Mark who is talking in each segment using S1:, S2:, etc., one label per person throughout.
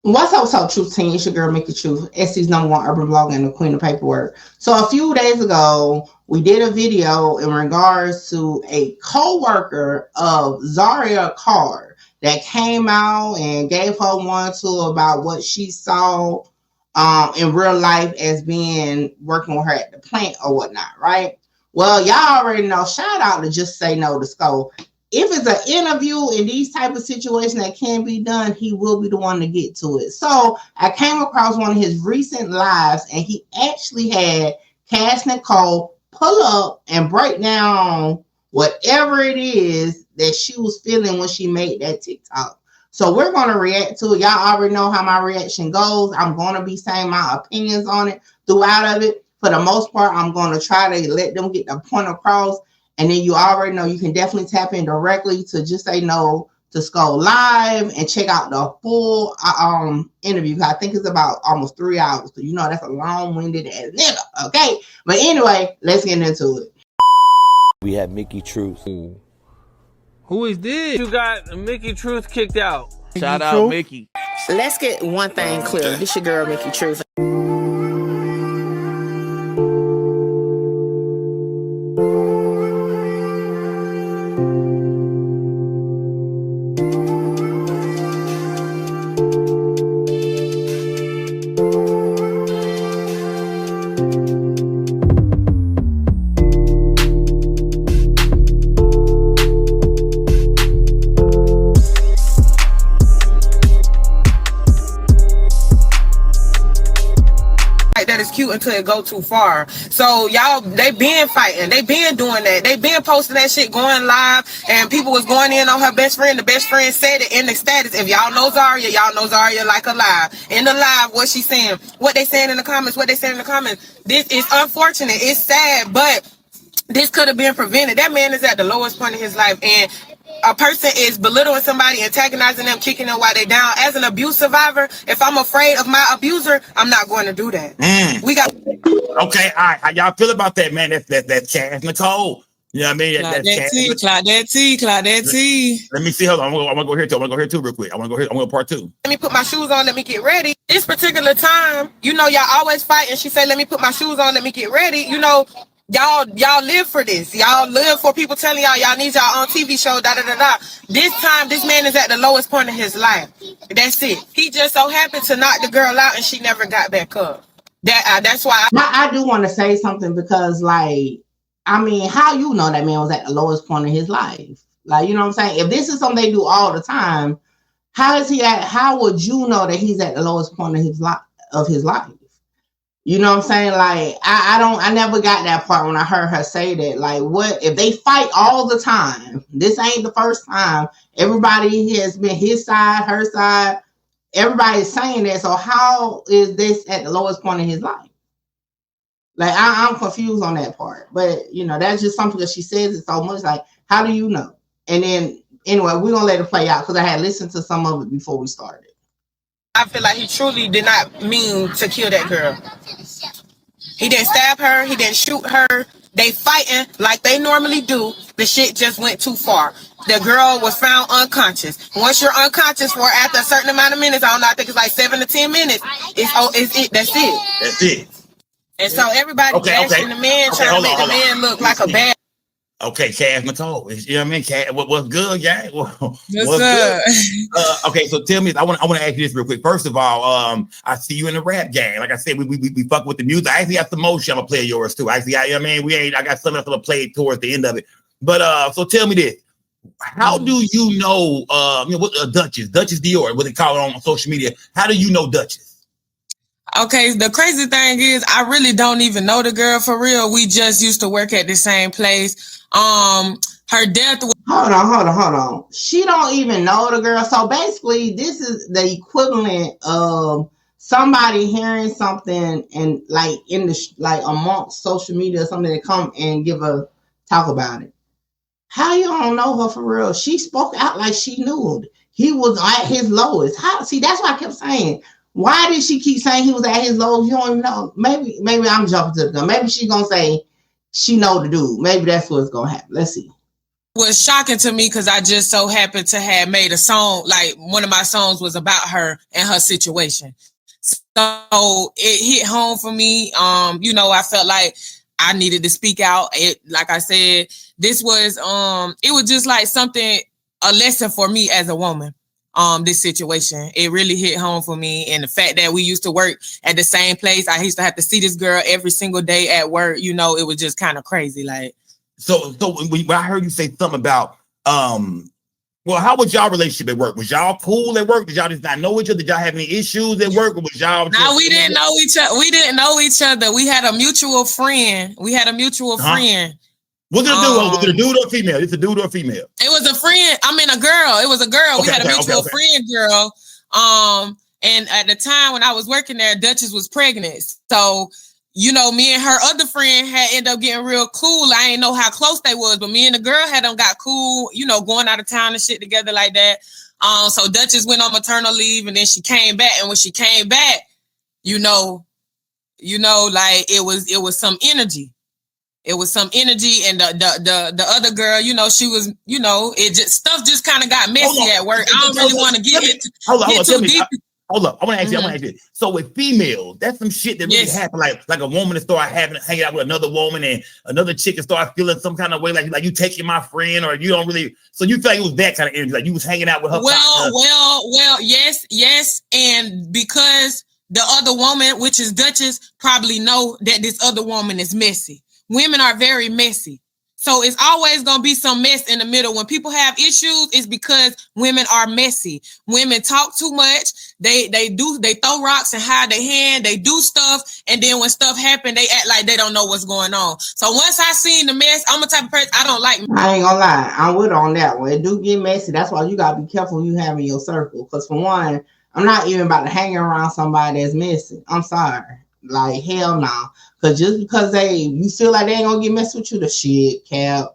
S1: What's up, so Truth Team? It's your girl, Mickey Truth, SC's #1 urban blogger and the queen of paperwork. So a few days ago, we did a video in regards to a co-worker of Zaria Carr that came out and gave her one two about what she saw in real life as being working with her at the plant or whatnot, right? Well, y'all already know. Shout out to Just Say No to Skull. If it's an interview in these type of situations that can be done, he will be the one to get to it. So I came across one of his recent lives, and he actually had Cass Nicole pull up and break down whatever it is that she was feeling when she made that TikTok. So we're going to react to it. Y'all already know how my reaction goes. I'm going to be saying my opinions on it throughout of it. For the most part, I'm going to try to let them get the point across. And then you already know you can definitely tap in directly to Just Say No to Skull Live and check out the full interview. I think it's about almost 3 hours. So you know that's a long-winded ass nigga. Okay. But anyway, let's get into it.
S2: We have Mickey Truth.
S3: Who is this? You got Mickey Truth kicked out.
S2: Shout out Mickey.
S4: Let's get one thing clear. This your girl, Mickey Truth. That is cute until it go too far. So y'all, they been fighting, they been doing that, they been posting that shit, going live, and people was going in on her best friend. The best friend said it in the status. If y'all know Zaria, y'all know Zaria like a live. In the live, what she saying, what they saying in the comments, This is unfortunate, it's sad, but this could have been prevented. That man is at the lowest point in his life, and a person is belittling somebody, antagonizing them, kicking them while they down. As an abuse survivor, if I'm afraid of my abuser, I'm not going to do that. We got
S5: okay. All right, how y'all feel about that, man? That's Cass Nicole. You know what I mean?
S4: Cloud that T.
S5: Let me see. Hold on. I'm gonna go here too. I'm gonna go here too real quick. I'm gonna go part two.
S4: Let me put my shoes on. Let me get ready. This particular time, you know, y'all always fight, and she said, "Let me put my shoes on. Let me get ready." You know, y'all live for this. Y'all live for people telling y'all need y'all on TV show. Da da da da. This time, this man is at the lowest point in his life. That's it. He just so happened to knock the girl out, and she never got back up. That's why.
S1: I do want to say something because, like, I mean, how you know that man was at the lowest point in his life? Like, you know what I'm saying? If this is something they do all the time, how is he at? How would you know that he's at the lowest point of his life? You know what I'm saying? Like, I never got that part when I heard her say that. Like, what if they fight all the time? This ain't the first time. Everybody has been his side, her side. Everybody's saying that. So how is this at the lowest point in his life? Like, I'm confused on that part. But, you know, that's just something that she says it so much. Like, how do you know? And then, anyway, we're going to let it play out because I had listened to some of it before we started.
S4: I feel like he truly did not mean to kill that girl. He didn't stab her. He didn't shoot her. They fighting like they normally do. The shit just went too far. The girl was found unconscious. Once you're unconscious for after a certain amount of minutes, I don't know, I think it's like 7 to 10 minutes. That's it.
S5: That's it.
S4: And so everybody bashing the man, trying to make the man look like a bad.
S5: Okay, Cass Nicole. You know what I mean? Cass, what's good, gang? What's good? Okay, so tell me, I want to ask you this real quick. First of all, I see you in the rap game. Like I said, we fuck with the music. I actually got some more shit I'm gonna play yours too. You know what I mean? I got something else I'm gonna play towards the end of it. But so tell me this. How do you know what Duchess Dior, what they call it on social media? How do you know Duchess?
S6: Okay, the crazy thing is I really don't even know the girl for real. We just used to work at the same place. Her death was—
S1: Hold on. She don't even know the girl. So basically, this is the equivalent of somebody hearing something and like in the like amongst social media or something to come and give a talk about it. How you don't know her for real? She spoke out like she knew he was at his lowest. How? See, that's why I kept saying. Why did she keep saying he was at his lowest? You don't even know. Maybe I'm jumping to the gun. Maybe she's gonna say she know the dude. Maybe that's what's gonna happen. Let's see.
S6: was shocking to me because I just so happened to have made a song, like one of my songs was about her and her situation. So it hit home for me. I felt like I needed to speak out. It, like I said, this was it was just like something, a lesson for me as a woman. This situation, it really hit home for me, and the fact that we used to work at the same place, I used to have to see this girl every single day at work. It was just kind of crazy, like.
S5: So when I heard you say something about, well, how was y'all relationship at work? Was y'all cool at work? Did y'all just not know each other? Did y'all have any issues at work? Or was y'all?
S6: No, we didn't know each other. We didn't know each other. We had a mutual friend. Friend.
S5: Was it a dude? Was it a dude or a female? It's a dude or a female?
S6: It was a friend. I mean, a girl. It was a girl. Okay, we had a mutual friend girl. And at the time when I was working there, Duchess was pregnant. So, me and her other friend had ended up getting real cool. I didn't know how close they was, but me and the girl had them got cool, going out of town and shit together like that. So Duchess went on maternal leave, and then she came back. And when she came back, like it was some energy. It was some energy, and the other girl, she was, it just stuff just kind of got messy at work. I don't really want to get too deep.
S5: Hold up, I want to ask you. So with females, that's some shit that really happen. Like a woman to start hanging out with another woman, and another chick to start feeling some kind of way, like you taking my friend, or you don't really. So you feel like it was that kind of energy, like you was hanging out with her.
S6: Well, yes, and because the other woman, which is Duchess, probably know that this other woman is messy. Women are very messy. So it's always going to be some mess in the middle. When people have issues, it's because women are messy. Women talk too much. They throw rocks and hide their hand. They do stuff. And then when stuff happens, they act like they don't know what's going on. So once I seen the mess, I'm a type of person, I don't like.
S1: I ain't gonna lie. I'm with on that one. It do get messy. That's why you got to be careful who you have in your circle. Because for one, I'm not even about to hang around somebody that's messy. I'm sorry. Like, hell no. Because just because you feel like they ain't gonna get messed with you, the shit, Cap.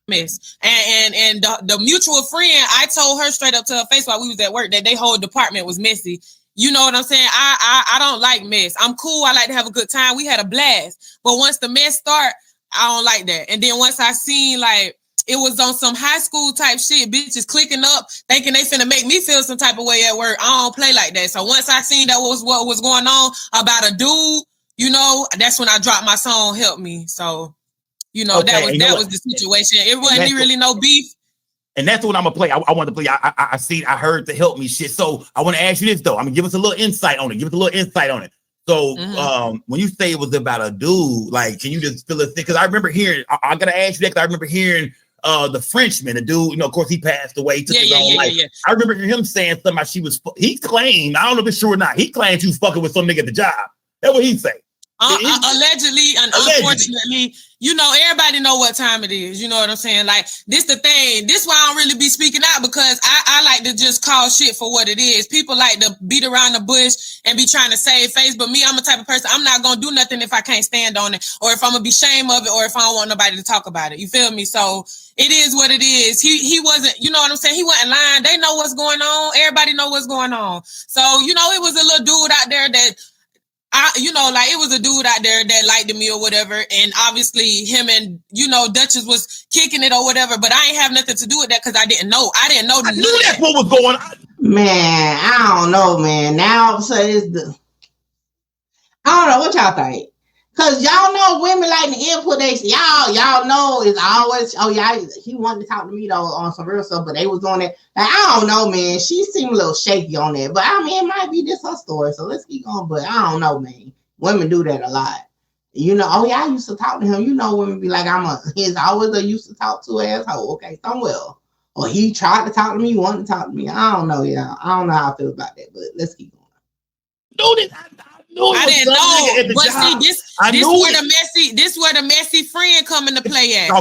S6: Miss. And the mutual friend, I told her straight up to her face while we was at work that their whole department was messy. You know what I'm saying? I don't like mess. I'm cool. I like to have a good time. We had a blast. But once the mess start, I don't like that. And then once I seen like it was on some high school type shit, bitches clicking up, thinking they finna make me feel some type of way at work. I don't play like that. So once I seen that was what was going on about a dude, that's when I dropped my song, Help Me. So, that was the situation. It wasn't really no beef.
S5: And that's what I'm gonna play. I want to play. I heard the Help Me shit. So I want to ask you this though. I'm gonna give us a little insight on it. So when you say it was about a dude, like, can you just fill us in? Because I remember hearing, I gotta ask you that because I remember hearing the Frenchman, the dude, of course he passed away, he took his own life. Yeah. I remember him saying something about he claimed, I don't know if it's true or not, he claimed you was fucking with some nigga at the job. That's what he say.
S6: Allegedly, and unfortunately, everybody know what time it is. You know what I'm saying? Like, this the thing. This why I don't really be speaking out, because I like to just call shit for what it is. People like to beat around the bush and be trying to save face, but me, I'm a type of person, I'm not gonna do nothing if I can't stand on it, or if I'm gonna be ashamed of it, or if I don't want nobody to talk about it. You feel me? So it is what it is. He wasn't, you know what I'm saying? He wasn't lying. They know what's going on. Everybody know what's going on. So, it was a little dude out there that it was a dude out there that liked me or whatever, and obviously him and Duchess was kicking it or whatever, but I ain't have nothing to do with that because I didn't know. I knew
S5: that's what was going on.
S1: Man, I don't know, man. Now so I don't know what y'all think. Cause y'all know women like to input y'all know it's always he wanted to talk to me though on some real stuff, but they was on it. Like, I don't know, man. She seemed a little shaky on that, but I mean it might be just her story. So let's keep going. But I don't know, man. Women do that a lot. I used to talk to him. Women be like, he's always a used to talk to asshole. Okay, somewhere. Or he tried to talk to me, wanted to talk to me. I don't know, y'all. I don't know how I feel about that, but let's keep going.
S6: I didn't know, but see, this where the messy friend come into play at.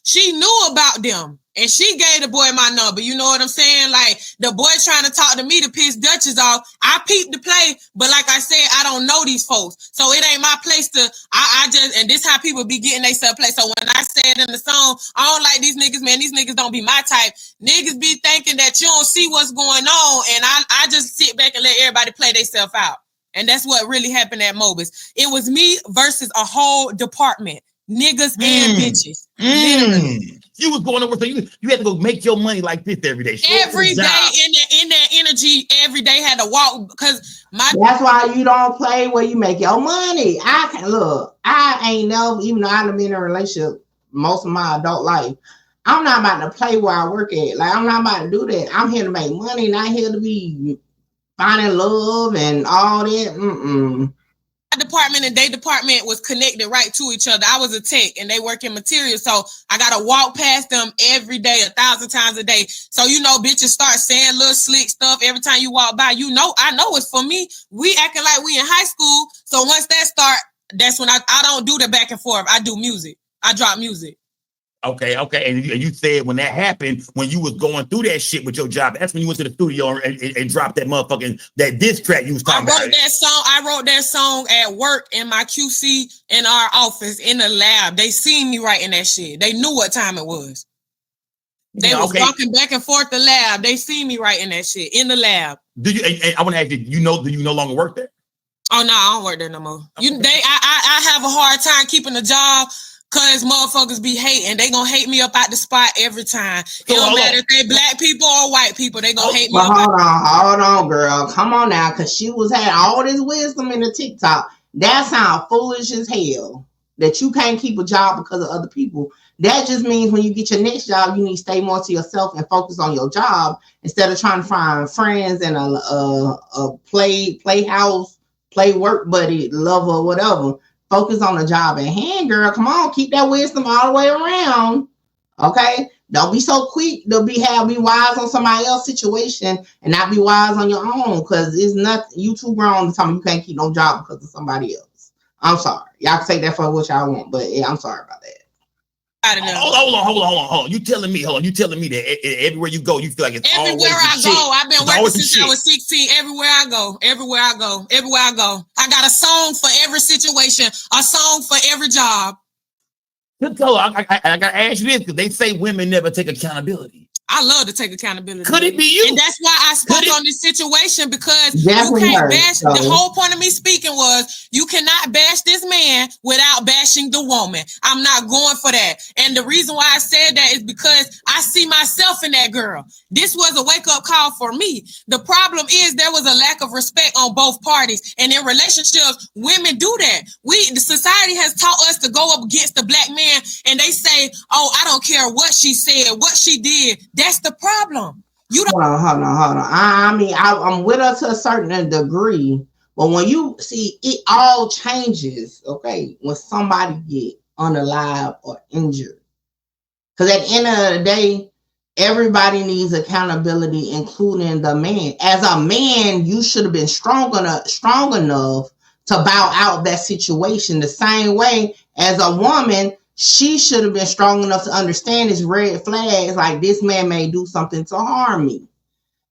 S6: She knew about them, and she gave the boy my number. You know what I'm saying? Like, the boy trying to talk to me to piss Duchess off. I peeped the play, but like I said, I don't know these folks, so it ain't my place to. I just, and this how people be getting themselves play. So when I said in the song, I don't like these niggas, man. These niggas don't be my type. Niggas be thinking that you don't see what's going on, and I just sit back and let everybody play themselves out. And that's what really happened at Mobus. It was me versus a whole department. Niggas and bitches. Literally.
S5: You was going to work, so you had to go make your money like this every day.
S6: Every day in that energy, every day had to walk because
S1: That's why you don't play where you make your money. I ain't never, even though I've been in a relationship most of my adult life, I'm not about to play where I work at. Like, I'm not about to do that. I'm here to make money, not here to be finding love and all that.
S6: My department and their department was connected right to each other. I was a tech and they work in materials, so I gotta walk past them every day 1,000 times a day. So bitches start saying little slick stuff every time you walk by. I know it's for me. We acting like we in high school. So once that start, that's when I don't do the back and forth. I do music. I drop music.
S5: Okay. And you said when that happened, when you was going through that shit with your job, that's when you went to the studio and dropped that that diss track you was talking about.
S6: I wrote that song at work in my QC in our office in the lab. They seen me writing that shit. They knew what time it was. They was walking back and forth the lab. They seen me writing that shit in the lab.
S5: Do you? I want to ask you. Do you no longer work there?
S6: Oh no, I don't work there no more. Okay. I have a hard time keeping a job. Cause motherfuckers be hating. They gonna hate me up out the spot every time. It don't matter if they black people or white people. They gonna hate me.
S1: Hold on, girl. Come on now. Cause she was had all this wisdom in the TikTok. That sounds foolish as hell. That you can't keep a job because of other people. That just means when you get your next job, you need to stay more to yourself and focus on your job instead of trying to find friends and a playhouse, play work buddy, lover, whatever. Focus on the job at hand, girl. Come on, keep that wisdom all the way around. Okay? Don't be so quick to be wise on somebody else's situation and not be wise on your own, because it's nothing. You too grown to tell me you can't keep no job because of somebody else. I'm sorry. Y'all can take that for what y'all want, but yeah, I'm sorry about that.
S5: Hold on. You telling me that everywhere you go, you feel like it's
S6: everywhere
S5: I
S6: go. I've been working since I was 16. Everywhere I go. I got a song for every situation, a song for every job.
S5: I gotta ask you this because they say women never take accountability.
S6: I love to take accountability.
S5: Could it be you?
S6: And that's why I spoke on this situation, because you can't bash. The whole point of me speaking was you cannot bash this man without bashing the woman. I'm not going for that. And the reason why I said that is because I see myself in that girl. This was a wake-up call for me. The problem is there was a lack of respect on both parties. And in relationships, women do that. The society has taught us to go up against the black man and they say, oh, I don't care what she said, what she did. That's the problem. You don't.
S1: Hold on. I mean, I'm with her to a certain degree, but when you see it all changes, okay, when somebody get unalive or injured, because at the end of the day, everybody needs accountability, including the man. As a man, you should have been strong enough to bow out that situation. The same way as a woman, she should have been strong enough to understand his red flags, like this man may do something to harm me.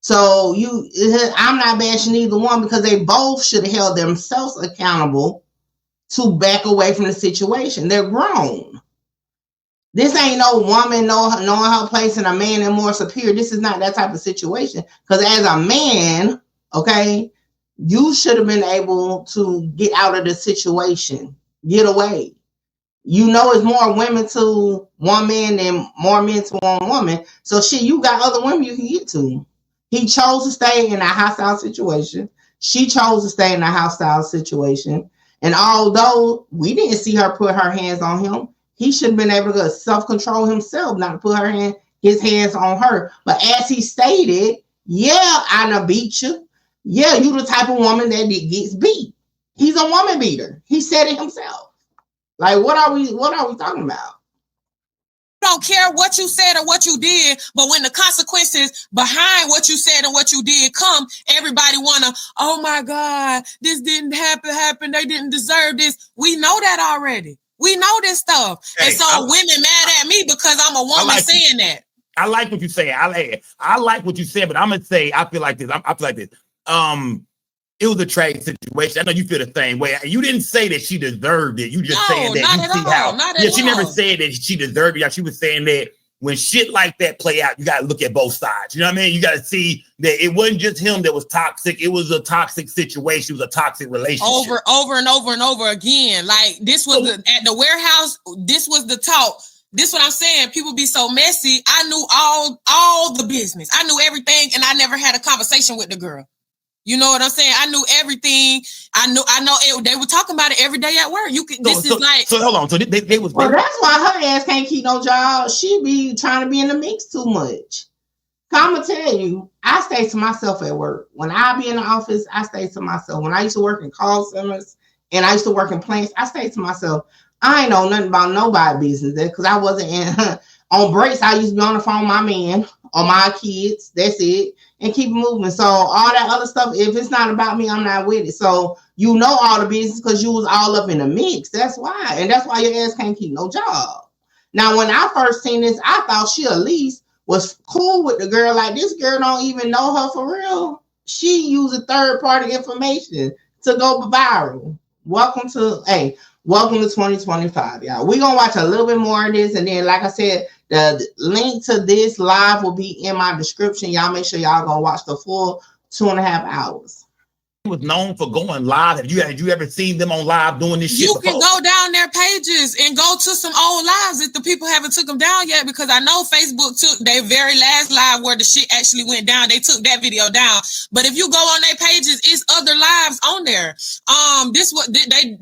S1: So I'm not bashing either one, because they both should have held themselves accountable to back away from the situation. They're grown. This ain't no woman knowing her place and a man and more superior. This is not that type of situation. Because as a man, okay, you should have been able to get out of the situation, get away. You know, it's more women to one man than more men to one woman. So shit, you got other women you can get to. He chose to stay in a hostile situation. She chose to stay in a hostile situation. And although we didn't see her put her hands on him, he should have been able to self-control himself, not to put his hands on her. But as he stated, yeah, I done beat you. Yeah, you the type of woman that gets beat. He's a woman beater. He said it himself. Like, what are we talking about?
S6: I don't care what you said or what you did, but when the consequences behind what you said and what you did come, everybody wanna, oh my God, this didn't happen. They didn't deserve this. We know that already. We know this stuff. Hey, and so women mad at me because I'm a woman saying that.
S5: I like what you say. I like what you said, but I'm gonna say I feel like this. It was a tragic situation. I know you feel the same way. You didn't say that she deserved it. You just saying that. She never said that she deserved it. She was saying that when shit like that play out, you got to look at both sides. You know what I mean? You got to see that it wasn't just him that was toxic. It was a toxic situation. It was a toxic relationship.
S6: Over and over again. Like this was at the warehouse. This was the talk. This what I'm saying. People be so messy. I knew all the business. I knew everything, and I never had a conversation with the girl. You know what I'm saying? I knew everything. I know they were talking about it every day at work.
S5: So hold on. So they was.
S1: Well, that's why her ass can't keep no job. She be trying to be in the mix too much. I'ma tell you, I stay to myself at work. When I be in the office, I stay to myself. When I used to work in call centers and I used to work in plants, I stay to myself. I ain't know nothing about nobody's business because I wasn't in. On breaks, I used to be on the phone with my man or my kids. That's it. And keep moving. So all that other stuff, if it's not about me, I'm not with it. So you know all the business because you was all up in the mix. That's why. And that's why your ass can't keep no job. Now, when I first seen this, I thought she at least was cool with the girl. Like, this girl don't even know her for real. She using third-party information to go viral. Welcome to 2025, y'all. We're going to watch a little bit more of this. And then, like I said, the link to this live will be in my description. Y'all make sure y'all go watch the full 2.5 hours.
S5: Was known for going live. Have you ever seen them on live doing this shit?
S6: You can go down their pages and go to some old lives if the people haven't took them down yet, because I know Facebook took their very last live where the shit actually went down. They took that video down. But if you go on their pages, it's other lives on there. This what they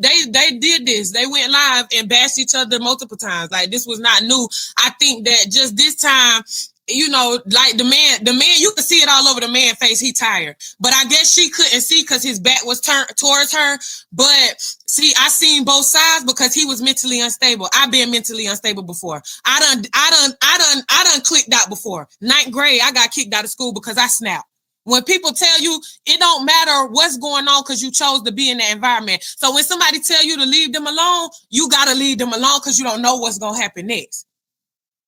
S6: did this. They went live and bashed each other multiple times. Like, this was not new. I think that just this time, you know, like the man, you can see it all over the man's face. He tired, but I guess she couldn't see because his back was turned towards her. But see, I seen both sides because he was mentally unstable. I've been mentally unstable before. I done clicked out before. 9th grade, I got kicked out of school because I snapped. When people tell you it don't matter what's going on because you chose to be in that environment. So when somebody tell you to leave them alone, you gotta leave them alone because you don't know what's gonna happen next.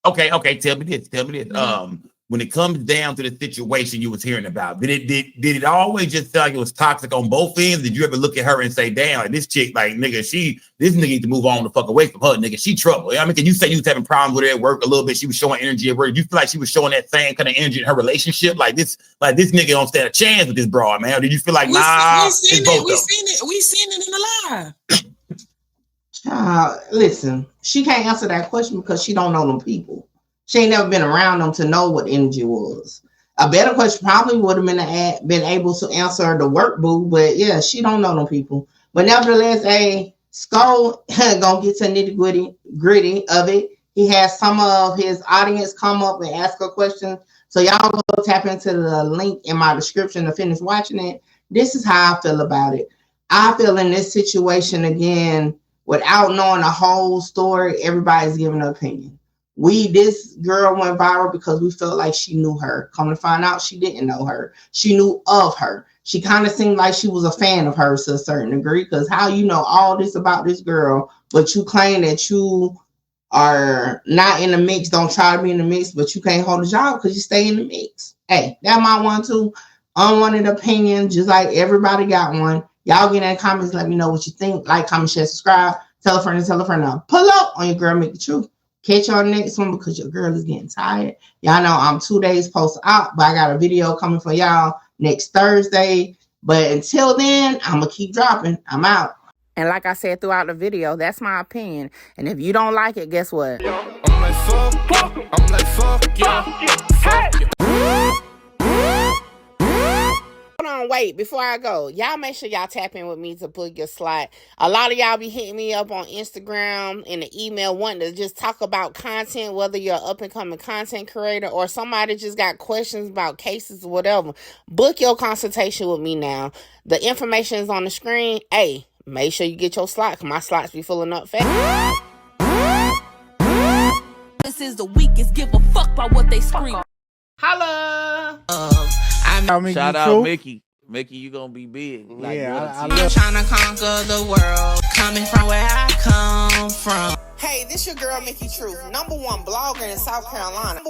S5: Okay. Tell me this. Mm-hmm. When it comes down to the situation you was hearing about, did it always just feel like it was toxic on both ends? Did you ever look at her and say, "Damn, like, this chick, like, nigga, this nigga need to move on the fuck away from her, nigga. She trouble." I mean, can you say you was having problems with her at work a little bit? She was showing energy at work. You feel like she was showing that same kind of energy in her relationship? Like this nigga don't stand a chance with this broad, man. Or did you feel like,
S6: we seen it in the live.
S1: Listen, she can't answer that question because she don't know them people. She ain't never been around them to know what energy was. A better question probably would have been able to answer the work boo, but yeah, she don't know them people. But nevertheless, Skull gonna get to nitty gritty of it. He has some of his audience come up and ask her questions. So y'all go tap into the link in my description to finish watching it. This is how I feel about it. I feel in this situation again, without knowing the whole story, everybody's giving an opinion. This girl went viral because we felt like she knew her. Come to find out, she didn't know her. She knew of her. She kind of seemed like she was a fan of hers to a certain degree, because how you know all this about this girl, but you claim that you are not in the mix, don't try to be in the mix, but you can't hold a job because you stay in the mix. Hey, that might want to unwanted opinion, just like everybody got one. Y'all get in the comments, let me know what you think. Like, comment, share, subscribe. Tell a friend and tell a friend now. Pull up on your girl, Make It True. Catch y'all next one because your girl is getting tired. Y'all know I'm 2 days post out, but I got a video coming for y'all next Thursday. But until then, I'm going to keep dropping. I'm out.
S7: And like I said throughout the video, that's my opinion. And if you don't like it, guess what?
S8: I'm like, fuck yeah.
S7: Hold on, wait, before I go, y'all make sure y'all tap in with me to book your slot. A lot of y'all be hitting me up on Instagram and the email wanting to just talk about content, whether you're an up-and-coming content creator or somebody just got questions about cases or whatever. Book your consultation with me now. The information is on the screen. Hey, make sure you get your slot, because my slots be filling up fast.
S9: This is the weakest, give a fuck about what they scream.
S7: Holla!
S3: Shout out Mickey. Mickey, you gonna be big. Like,
S7: I'm trying to conquer the world, coming from where I come from. Hey, this your girl, Mickey Truth, #1 blogger in South Carolina.